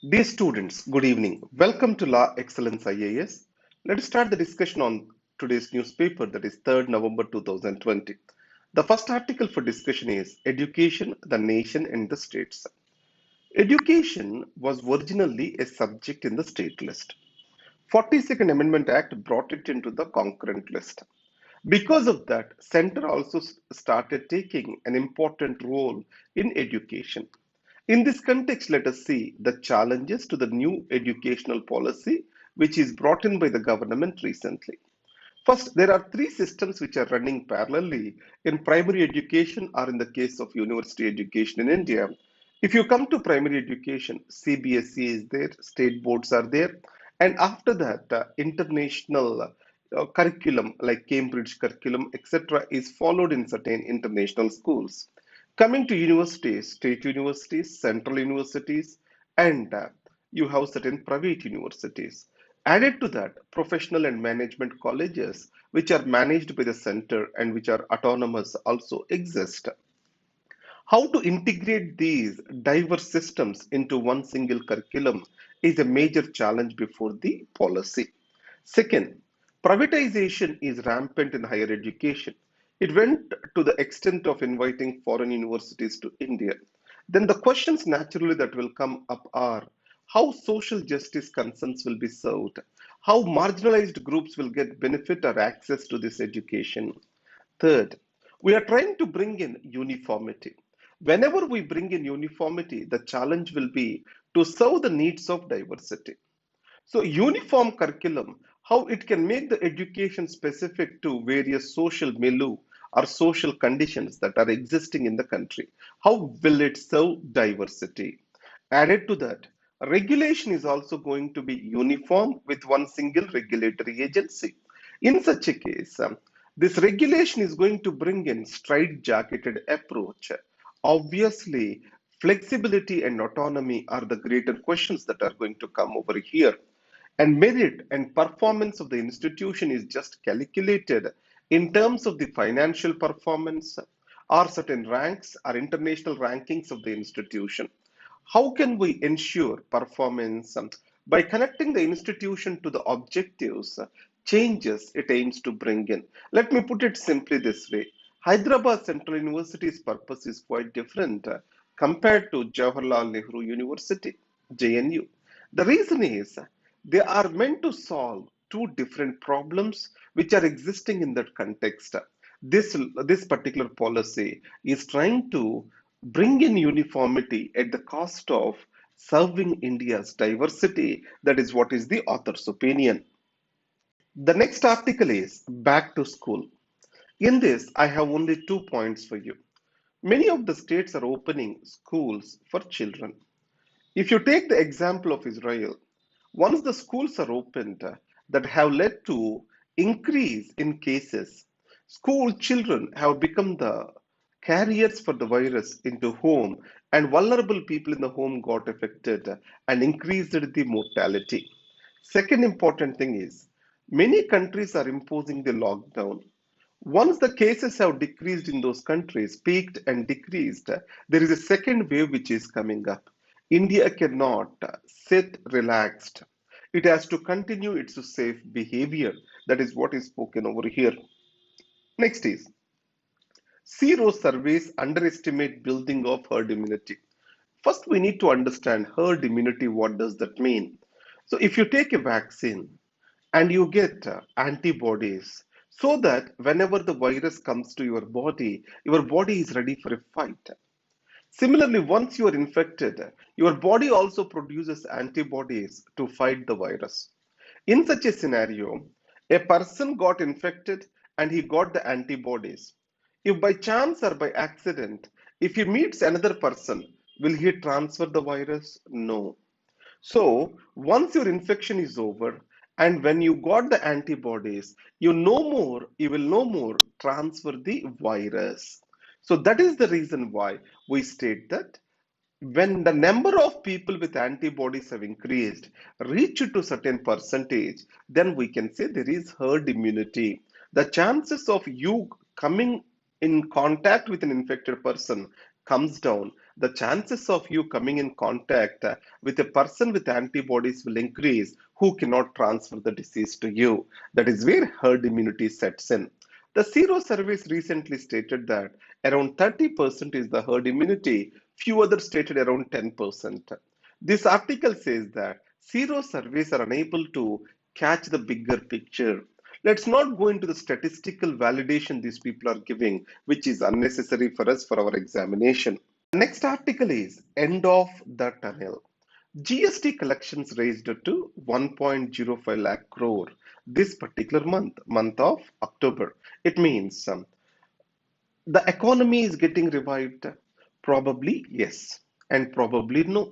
Dear students, good evening. Welcome to Law Excellence IAS. Let's start the discussion on today's newspaper, that is 3rd November 2020. The first article for discussion is Education, the Nation and the States. Education was originally a subject in the state list. 42nd Amendment Act brought it into the concurrent list. Because of that, Center also started taking an important role in education. In this context, let us see the challenges to the new educational policy which is brought in by the government recently. First, there are three systems which are running parallelly in primary education or in the case of university education in India. If you come to primary education, CBSE is there, state boards are there, and after that, international curriculum like Cambridge curriculum, etc., is followed in certain international schools. Coming to universities, state universities, central universities, and you have certain private universities. Added to that, professional and management colleges, which are managed by the center and which are autonomous, also exist. How to integrate these diverse systems into one single curriculum is a major challenge before the policy. Second, privatization is rampant in higher education. It went to the extent of inviting foreign universities to India. Then the questions naturally that will come up are how social justice concerns will be served, how marginalized groups will get benefit or access to this education. Third, we are trying to bring in uniformity. Whenever we bring in uniformity, the challenge will be to serve the needs of diversity. So, uniform curriculum, how it can make the education specific to various social milieu or social conditions that are existing in the country. How will it serve diversity? Added to that, regulation is also going to be uniform with one single regulatory agency. In such a case, this regulation is going to bring in straight-jacketed approach. Obviously, flexibility and autonomy are the greater questions that are going to come over here. And merit and performance of the institution is just calculated in terms of the financial performance or certain ranks or international rankings of the institution. How can we ensure performance by connecting the institution to the objectives, changes it aims to bring in? Let me put it simply this way. Hyderabad Central University's purpose is quite different compared to Jawaharlal Nehru University, JNU. The reason is they are meant to solve two different problems which are existing in that context. This particular policy is trying to bring in uniformity at the cost of serving India's diversity. That is what is the author's opinion. The next article is Back to School. In this, I have only 2 points for you. Many of the states are opening schools for children. If you take the example of Israel, once the schools are opened, that have led to increase in cases, school children have become the carriers for the virus into home, and vulnerable people in the home got affected and increased the mortality. Second important thing is many countries are imposing the lockdown. Once the cases have decreased in those countries, peaked and decreased, there is a second wave which is coming up. India cannot sit relaxed. It has to continue its safe behavior. That is what is spoken over here. Next is zero surveys underestimate building of herd immunity. First, we need to understand herd immunity. What does that mean? So, if you take a vaccine and you get antibodies, so that whenever the virus comes to your body is ready for a fight. Similarly, once you are infected, your body also produces antibodies to fight the virus. In such a scenario, a person got infected and he got the antibodies. If by chance or by accident, if he meets another person, will he transfer the virus? No. So, once your infection is over, and when you got the antibodies, you will no more transfer the virus. So, that is the reason why we state that when the number of people with antibodies have increased, reached to certain percentage, then we can say there is herd immunity. The chances of you coming in contact with an infected person comes down, the chances of you coming in contact with a person with antibodies will increase who cannot transfer the disease to you. That is where herd immunity sets in. The Zero surveys recently stated that around 30% is the herd immunity, few others stated around 10%. This article says that Zero surveys are unable to catch the bigger picture. Let's not go into the statistical validation these people are giving, which is unnecessary for us for our examination. The next article is End of the Tunnel. GST collections raised to 1.05 lakh crore this particular month of October. It means the economy is getting revived. Probably yes, and probably no.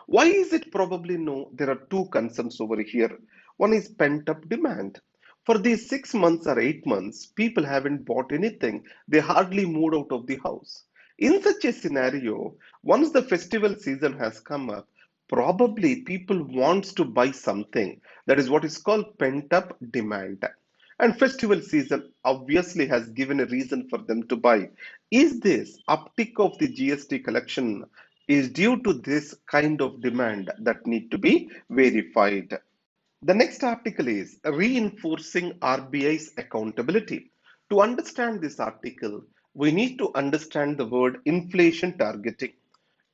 Why is it probably no? There are two concerns over here. One is pent up demand. For these 6 months or 8 months, people haven't bought anything. They hardly moved out of the house. In such a scenario, once the festival season has come up, probably people wants to buy something. That is what is called pent up demand. And festival season obviously has given a reason for them to buy. Is this uptick of the GST collection is due to this kind of demand that need to be verified? The next article is reinforcing RBI's accountability. To understand this article, we need to understand the word inflation targeting.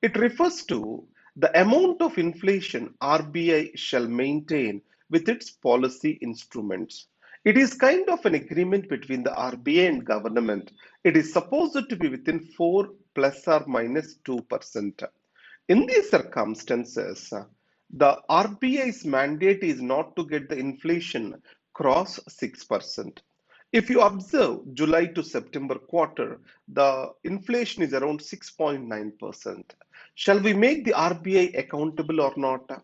It refers to the amount of inflation RBI shall maintain with its policy instruments. It is kind of an agreement between the RBI and government. It is supposed to be within 4 plus or minus 2%. In these circumstances, the RBI's mandate is not to get the inflation cross 6%. If you observe July to September quarter, the inflation is around 6.9%. Shall we make the RBI accountable or not?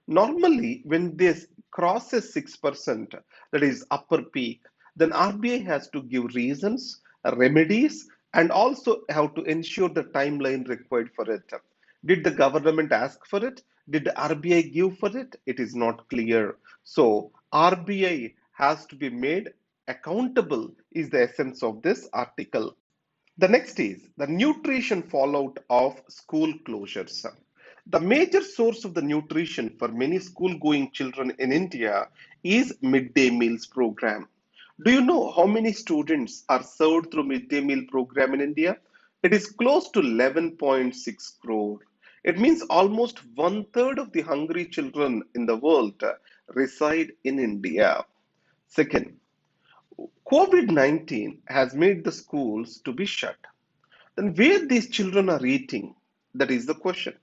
Normally, when this crosses 6%, that is upper peak, then RBI has to give reasons, remedies, and also have to ensure the timeline required for it. Did the government ask for it? Did the RBI give for it? It is not clear. So, RBI has to be made accountable, is the essence of this article. The next is the nutrition fallout of school closures. The major source of the nutrition for many school going children in India is midday meals program. Do you know how many students are served through midday meal program in India? It is close to 11.6 crore. It means almost one third of the hungry children in the world reside in India. Second, COVID-19 has made the schools to be shut. Then where these children are eating? That is the question.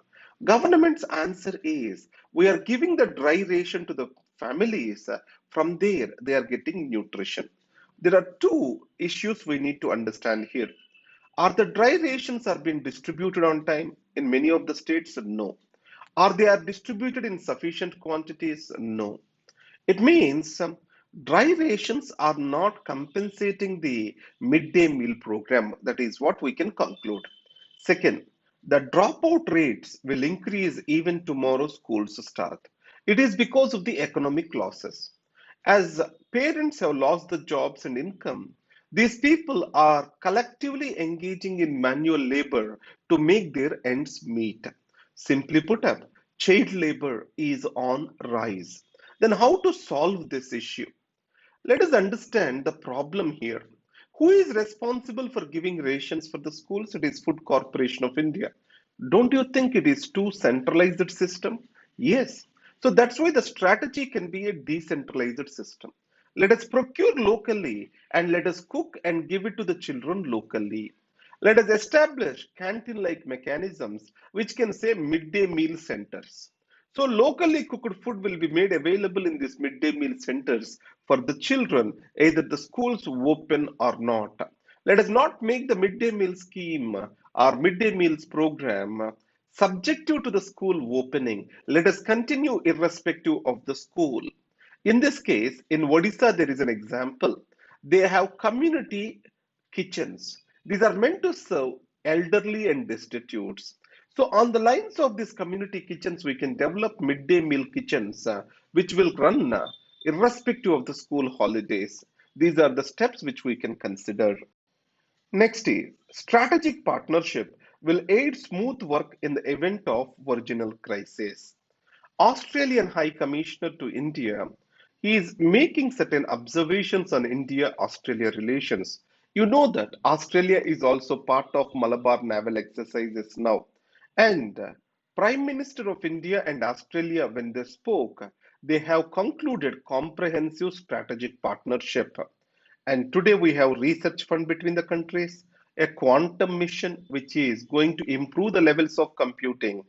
Government's answer is we are giving the dry ration to the families. From there, they are getting nutrition. There are two issues we need to understand here. Are the dry rations are being distributed on time in many of the states? No. Are they are distributed in sufficient quantities? No. It means dry rations are not compensating the midday meal program. That is what we can conclude. Second, the dropout rates will increase even tomorrow schools start. It is because of the economic losses. As parents have lost the jobs and income, these people are collectively engaging in manual labor to make their ends meet. Simply put up, child labor is on rise. Then how to solve this issue? Let us understand the problem here. Who is responsible for giving rations for the schools? It is Food Corporation of India. Don't you think it is too centralized system? Yes. So that's why the strategy can be a decentralized system. Let us procure locally and let us cook and give it to the children locally. Let us establish canteen-like mechanisms which can say midday meal centers. So locally cooked food will be made available in these midday meal centers for the children, either the schools open or not. Let us not make the midday meal scheme or midday meals program subjective to the school opening. Let us continue irrespective of the school. In this case, in Odisha, there is an example. They have community kitchens. These are meant to serve elderly and destitutes. So, on the lines of these community kitchens, we can develop midday meal kitchens which will run irrespective of the school holidays. These are the steps which we can consider. Next is strategic partnership will aid smooth work in the event of virginal crisis. Australian High Commissioner to India, he is making certain observations on India-Australia relations. You know that Australia is also part of Malabar naval exercises now. And Prime Minister of India and Australia, when they spoke, they have concluded comprehensive strategic partnership. And today we have research fund between the countries, a quantum mission which is going to improve the levels of computing,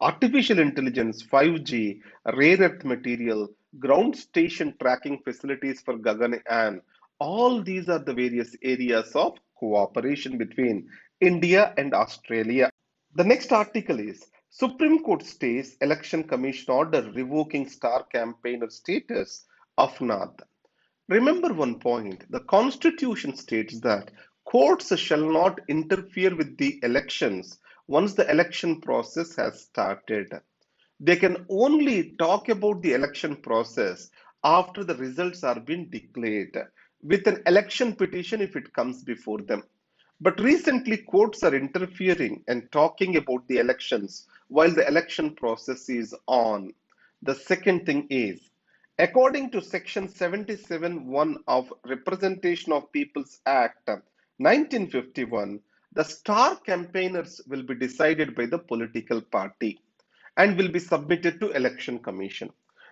artificial intelligence, 5G, rare earth material, ground station tracking facilities for Gaganyaan. All these are the various areas of cooperation between India and Australia. The next article is Supreme Court stays Election Commission order revoking star campaigner status of Nath. Remember one point, the Constitution states that courts shall not interfere with the elections once the election process has started. They can only talk about the election process after the results are being declared with an election petition if it comes before them. But recently, courts are interfering and talking about the elections while the election process is on. The second thing is, according to Section 77(1) of Representation of People's Act 1951, the star campaigners will be decided by the political party and will be submitted to election commission.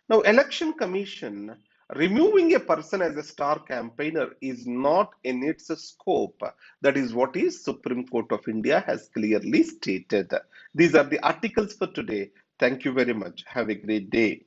Now, election commission removing a person as a star campaigner is not in its scope. That is what is Supreme Court of India has clearly stated. These are the articles for today. Thank you very much. Have a great day.